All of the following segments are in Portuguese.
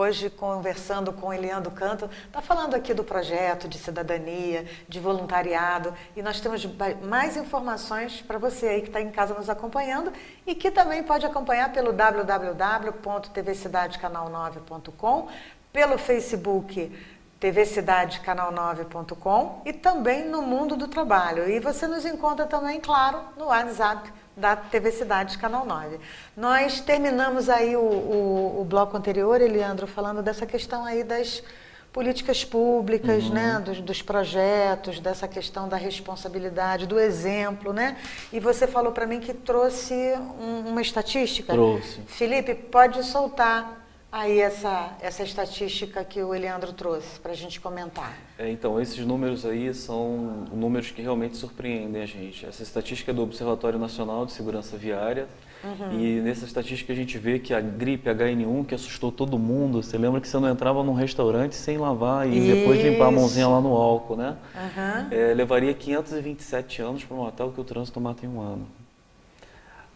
hoje conversando com Eliandro Canto, está falando aqui do projeto de cidadania, de voluntariado, e nós temos mais informações para você aí que está em casa nos acompanhando e que também pode acompanhar pelo www.tvcidadecanal9.com, pelo Facebook TV Cidade Canal 9.com e também no Mundo do Trabalho. E você nos encontra também, claro, no WhatsApp da TV Cidade Canal 9. Nós terminamos aí o bloco anterior, Eliandro, falando dessa questão aí das políticas públicas, né, dos projetos, dessa questão da responsabilidade, do exemplo, né? E você falou para mim que trouxe uma estatística. Trouxe. Felipe, pode soltar aí essa estatística que o Eliandro trouxe para a gente comentar. Então, esses números aí são números que realmente surpreendem a gente. Essa estatística é do Observatório Nacional de Segurança Viária. E nessa estatística a gente vê que a gripe H1N1, que assustou todo mundo, você lembra que você não entrava num restaurante sem lavar e depois limpar a mãozinha lá no álcool, né? Levaria 527 anos para matar o que o trânsito mata em um ano.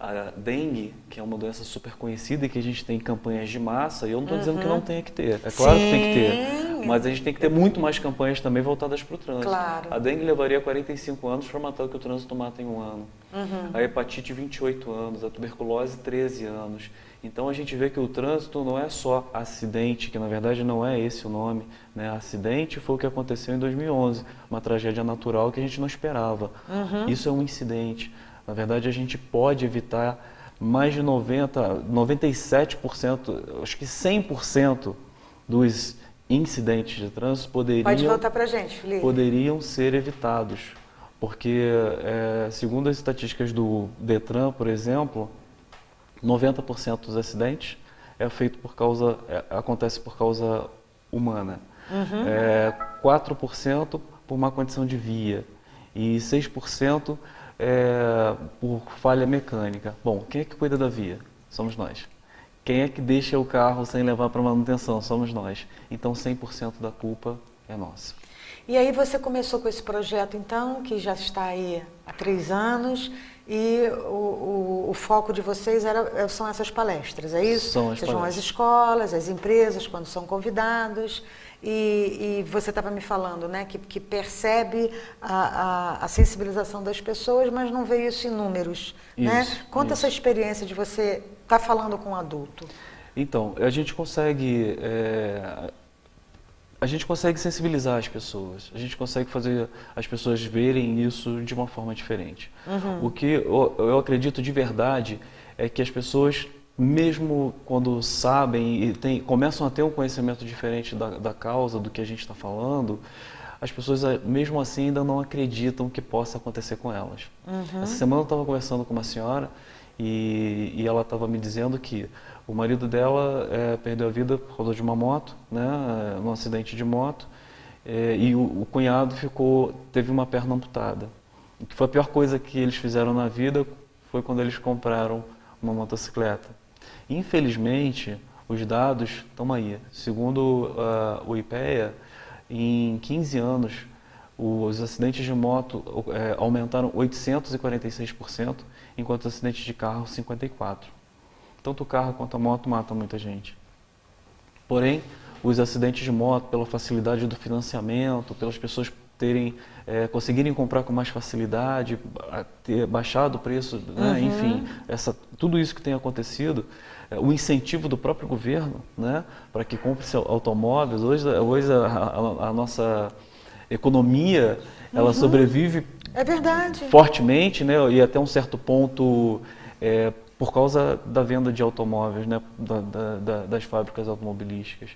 A dengue, que é uma doença super conhecida e que a gente tem campanhas de massa, e eu não estou dizendo que não tenha que ter, é claro que tem que ter, mas a gente tem que ter muito mais campanhas também voltadas para o trânsito. Claro. A dengue levaria 45 anos para matar o que o trânsito mata em um ano. A hepatite, 28 anos, a tuberculose, 13 anos. Então a gente vê que o trânsito não é só acidente, que na verdade não é esse o nome, né? Acidente foi o que aconteceu em 2011, uma tragédia natural que a gente não esperava. Isso é um incidente. Na verdade, a gente pode evitar mais de 97%, acho que 100% dos incidentes de trânsito Pode voltar para a gente, Felipe. poderiam ser evitados. Porque, segundo as estatísticas do Detran, por exemplo, 90% dos acidentes acontece por causa humana. 4% por má condição de via e 6% por falha mecânica. Bom, quem é que cuida da via? Somos nós. Quem é que deixa o carro sem levar para manutenção? Somos nós. Então 100% da culpa é nossa. E aí você começou com esse projeto então, que já está aí há 3 anos, e o foco de vocês são essas palestras, é isso? São as Vocês vão às palestras. escolas, às empresas, quando são convidados, e você estava me falando, né, que percebe a sensibilização das pessoas, mas não vê isso em números, né? Conta essa experiência de você estar falando com um adulto. Então, a gente consegue sensibilizar as pessoas, a gente consegue fazer as pessoas verem isso de uma forma diferente. O que eu acredito de verdade é que as pessoas, mesmo quando sabem e começam a ter um conhecimento diferente da causa, do que a gente está falando, as pessoas mesmo assim ainda não acreditam que possa acontecer com elas. Essa semana eu estava conversando com uma senhora e ela estava me dizendo que o marido dela perdeu a vida por causa de uma moto, né, num acidente de moto, e o cunhado teve uma perna amputada. O que foi a pior coisa que eles fizeram na vida foi quando eles compraram uma motocicleta. Infelizmente, os dados estão aí. Segundo o IPEA, em 15 anos, os acidentes de moto aumentaram 846%, enquanto os acidentes de carro, 54%. Tanto o carro quanto a moto matam muita gente. Porém, os acidentes de moto, pela facilidade do financiamento, pelas pessoas conseguirem comprar com mais facilidade, ter baixado o preço, né? Enfim, tudo isso que tem acontecido, o incentivo do próprio governo, né, para que compre automóveis. Hoje a nossa economia, ela sobrevive fortemente, né, e até um certo ponto por causa da venda de automóveis, né, das fábricas automobilísticas.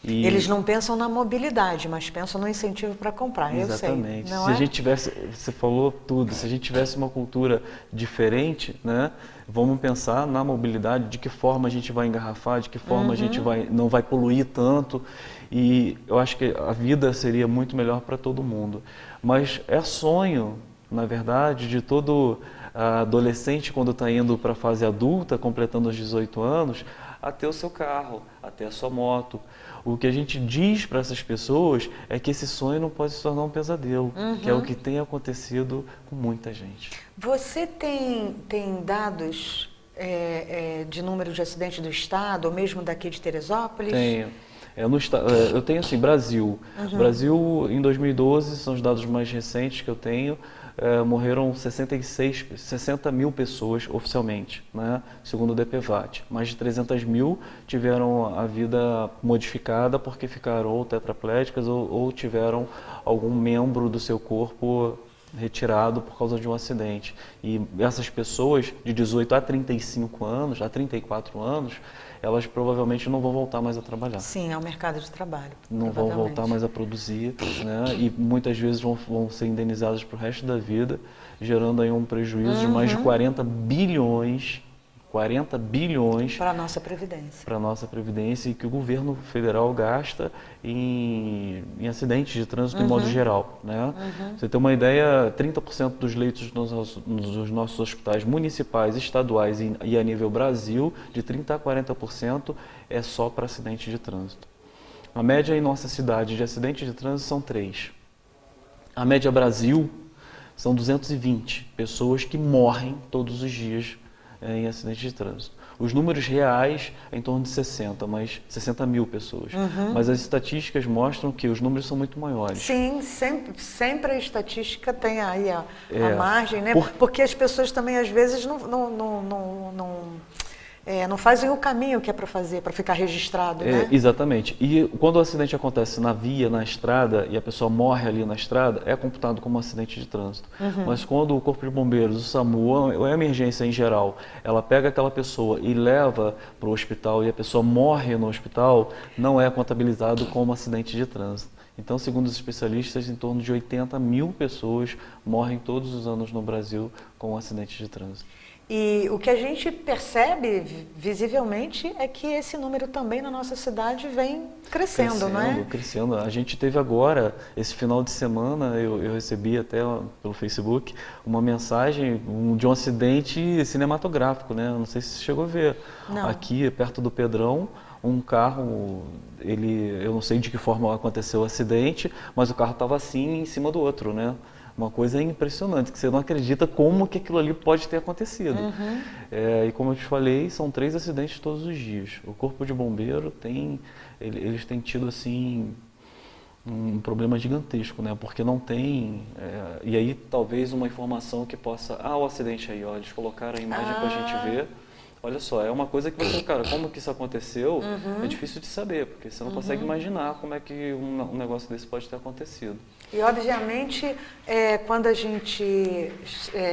E eles não pensam na mobilidade, mas pensam no incentivo para comprar, exatamente. Eu sei. Se a gente tivesse, você falou tudo, se a gente tivesse uma cultura diferente, né, vamos pensar na mobilidade, de que forma a gente vai engarrafar, de que forma a gente não vai poluir tanto, e eu acho que a vida seria muito melhor para todo mundo. Mas é sonho, na verdade, de todo adolescente, quando está indo para a fase adulta, completando os 18 anos, a ter o seu carro, a ter a sua moto. O que a gente diz para essas pessoas é que esse sonho não pode se tornar um pesadelo, que é o que tem acontecido com muita gente. Você tem dados de número de acidentes do estado, ou mesmo daqui de Teresópolis? Tenho. Eu tenho assim, Brasil. Brasil, em 2012, são os dados mais recentes que eu tenho, morreram 60 mil pessoas oficialmente, né, segundo o DPVAT. Mais de 300 mil tiveram a vida modificada porque ficaram ou tetraplégicas ou tiveram algum membro do seu corpo retirado por causa de um acidente. E essas pessoas de 18 a 35 anos, a 34 anos, elas provavelmente não vão voltar mais a trabalhar. Sim, é o mercado de trabalho. Não vão voltar mais a produzir, né? E muitas vezes vão ser indenizadas para o resto da vida, gerando aí um prejuízo de mais de 40 bilhões para a nossa Previdência. Para a nossa Previdência, e que o governo federal gasta em acidentes de trânsito em modo geral, né? Você tem uma ideia, 30% dos leitos dos nossos hospitais municipais, estaduais e a nível Brasil, de 30% a 40% é só para acidente de trânsito. A média em nossa cidade de acidentes de trânsito são 3. A média Brasil são 220 pessoas que morrem todos os dias em acidentes de trânsito. Os números reais é em torno de 60 mil pessoas. Mas as estatísticas mostram que os números são muito maiores. Sim, sempre a estatística tem aí a margem, né? Porque as pessoas também, às vezes, não fazem o caminho que é para fazer, para ficar registrado, né? Exatamente. E quando o acidente acontece na via, na estrada, e a pessoa morre ali na estrada, é computado como um acidente de trânsito. Mas quando o Corpo de Bombeiros, o SAMU, ou a emergência em geral, ela pega aquela pessoa e leva para o hospital e a pessoa morre no hospital, não é contabilizado como acidente de trânsito. Então, segundo os especialistas, em torno de 80 mil pessoas morrem todos os anos no Brasil com um acidente de trânsito. E o que a gente percebe visivelmente é que esse número também na nossa cidade vem crescendo, não é? Crescendo. A gente teve agora, esse final de semana, eu recebi até pelo Facebook uma mensagem de um acidente cinematográfico, né? Não sei se você chegou a ver. Não. Aqui, perto do Pedrão, um carro, eu não sei de que forma aconteceu o acidente, mas o carro estava assim em cima do outro, né? Uma coisa impressionante, que você não acredita como que aquilo ali pode ter acontecido. E como eu te falei, são 3 acidentes todos os dias. O Corpo de Bombeiro eles têm tido assim um problema gigantesco, né? Porque não tem, e aí talvez uma informação que possa, o acidente aí, ó, eles colocaram a imagem para a gente ver. Olha só, é uma coisa que você, cara, como que isso aconteceu, é difícil de saber, porque você não consegue imaginar como é que um negócio desse pode ter acontecido. E, obviamente, quando a gente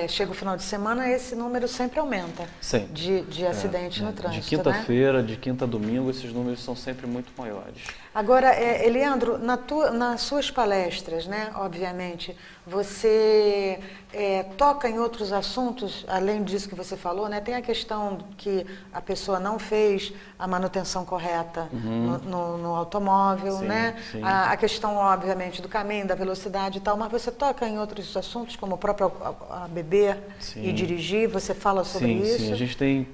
chega o final de semana, esse número sempre aumenta. Sim. De acidente no trânsito, de quinta-feira, de quinta a domingo, esses números são sempre muito maiores. Agora, Eliandro, nas suas palestras, né, obviamente, você toca em outros assuntos, além disso que você falou, né? Tem a questão que a pessoa não fez a manutenção correta no automóvel, Sim, né? sim. A questão, obviamente, do caminho, da velocidade e tal, mas você toca em outros assuntos, como o próprio a beber e dirigir, você fala sobre isso? Sim, a gente tem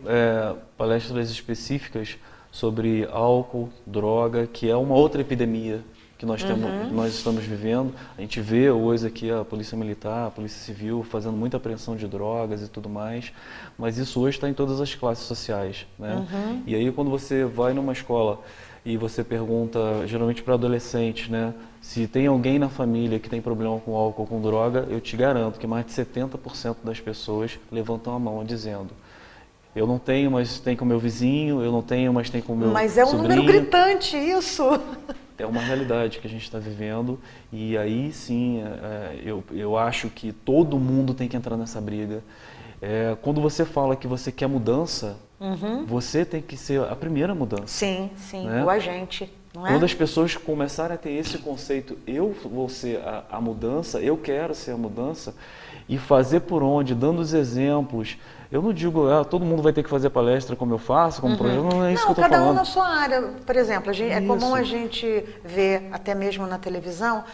palestras específicas sobre álcool, droga, que é uma outra epidemia que nós estamos vivendo. A gente vê hoje aqui a Polícia Militar, a Polícia Civil fazendo muita apreensão de drogas e tudo mais, mas isso hoje está em todas as classes sociais, né? E aí quando você vai numa escola e você pergunta, geralmente para adolescentes, né, se tem alguém na família que tem problema com álcool ou com droga, eu te garanto que mais de 70% das pessoas levantam a mão dizendo: eu não tenho, mas tem com o meu vizinho, eu não tenho, mas tem com o meu sobrinho. Mas é um número gritante isso! É uma realidade que a gente está vivendo, e aí sim, eu acho que todo mundo tem que entrar nessa briga. Quando você fala que você quer mudança, você tem que ser a primeira mudança. Sim, né? O agente, não é? Quando as pessoas começarem a ter esse conceito, eu vou ser a mudança, eu quero ser a mudança, e fazer por onde, dando os exemplos. Eu não digo, todo mundo vai ter que fazer palestra como eu faço, como projeto, não é isso que eu estou falando. Cada um na sua área. Por exemplo, é comum a gente ver, até mesmo na televisão,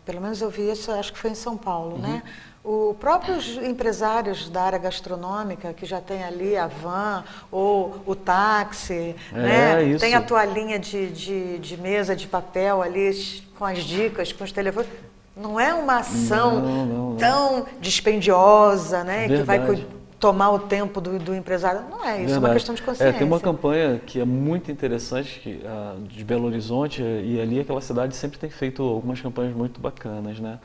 pelo menos eu vi isso, acho que foi em São Paulo, né? Os próprios empresários da área gastronômica, que já tem ali a van ou o táxi, né? Isso. Tem a toalhinha de mesa de papel ali, com as dicas, com os telefones. Não é uma ação tão dispendiosa, né? Verdade. Que vai tomar o tempo do empresário. Não é isso, é uma questão de consciência. Tem uma campanha que é muito interessante de Belo Horizonte, e ali aquela cidade sempre tem feito algumas campanhas muito bacanas, né?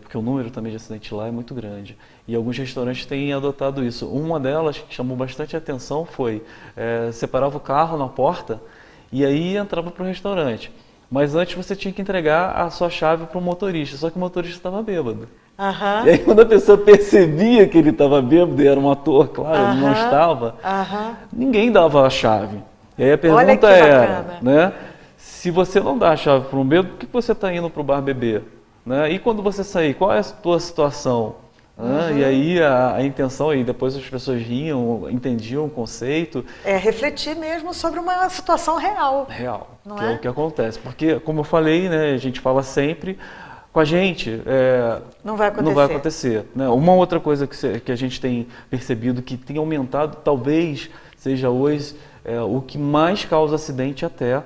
Porque o número também de acidente lá é muito grande. E alguns restaurantes têm adotado isso. Uma delas que chamou bastante atenção foi, separava o carro na porta e aí entrava para o restaurante. Mas antes você tinha que entregar a sua chave para o motorista, só que o motorista estava bêbado. Uhum. E aí quando a pessoa percebia que ele estava bêbado, e era um ator, claro, ele não estava, ninguém dava a chave. E aí a pergunta era, né, se você não dá a chave para um bêbado, por que você está indo para o bar beber? Né? E quando você sair, qual é a tua situação? E aí a intenção, e depois as pessoas riam, entendiam o conceito. Refletir mesmo sobre uma situação real. Real, não que é o que acontece. Porque, como eu falei, né, a gente fala sempre, com a gente não vai acontecer. Não vai acontecer, né? Uma outra coisa que a gente tem percebido que tem aumentado, talvez seja hoje o que mais causa acidente até,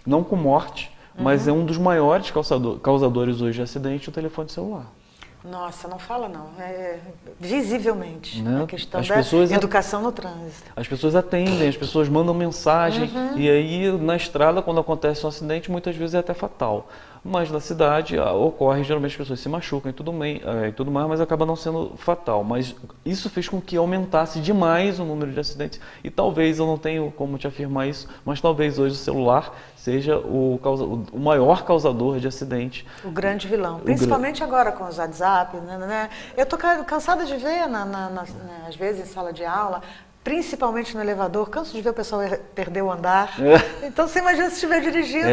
não com morte, mas é um dos maiores causadores hoje de acidente, o telefone celular. Nossa, não fala não. Visivelmente. Né? A questão da educação no trânsito. As pessoas atendem, as pessoas mandam mensagem, e aí na estrada, quando acontece um acidente, muitas vezes é até fatal. Mas na cidade ocorre, geralmente as pessoas se machucam e tudo mais, mas acaba não sendo fatal. Mas isso fez com que aumentasse demais o número de acidentes. E talvez, eu não tenho como te afirmar isso, mas talvez hoje o celular seja o maior causador de acidente. O grande vilão. Principalmente agora com os WhatsApp. Né? Eu estou cansada de ver, às vezes, em sala de aula, principalmente no elevador, canso de ver o pessoal perder o andar. Então, você imagina se estiver dirigindo,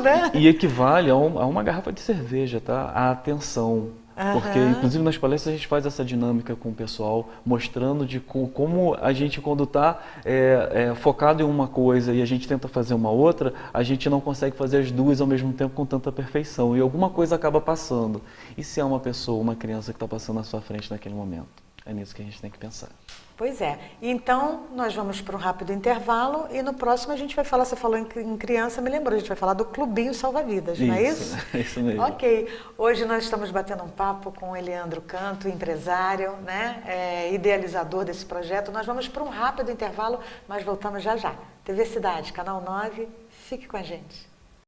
né? E equivale a uma garrafa de cerveja, tá? A atenção. Porque, inclusive, nas palestras a gente faz essa dinâmica com o pessoal, mostrando como a gente, quando está focado em uma coisa e a gente tenta fazer uma outra, a gente não consegue fazer as duas ao mesmo tempo com tanta perfeição. E alguma coisa acaba passando. E se é uma pessoa, uma criança que está passando na sua frente naquele momento? É nisso que a gente tem que pensar. Pois é. Então, nós vamos para um rápido intervalo e no próximo a gente vai falar, você falou em criança, me lembrou, a gente vai falar do Clubinho Salva-Vidas, não é isso? É isso mesmo. Ok. Hoje nós estamos batendo um papo com o Eliandro Canto, empresário, né? Idealizador desse projeto. Nós vamos para um rápido intervalo, mas voltamos já já. TV Cidade, Canal 9, fique com a gente.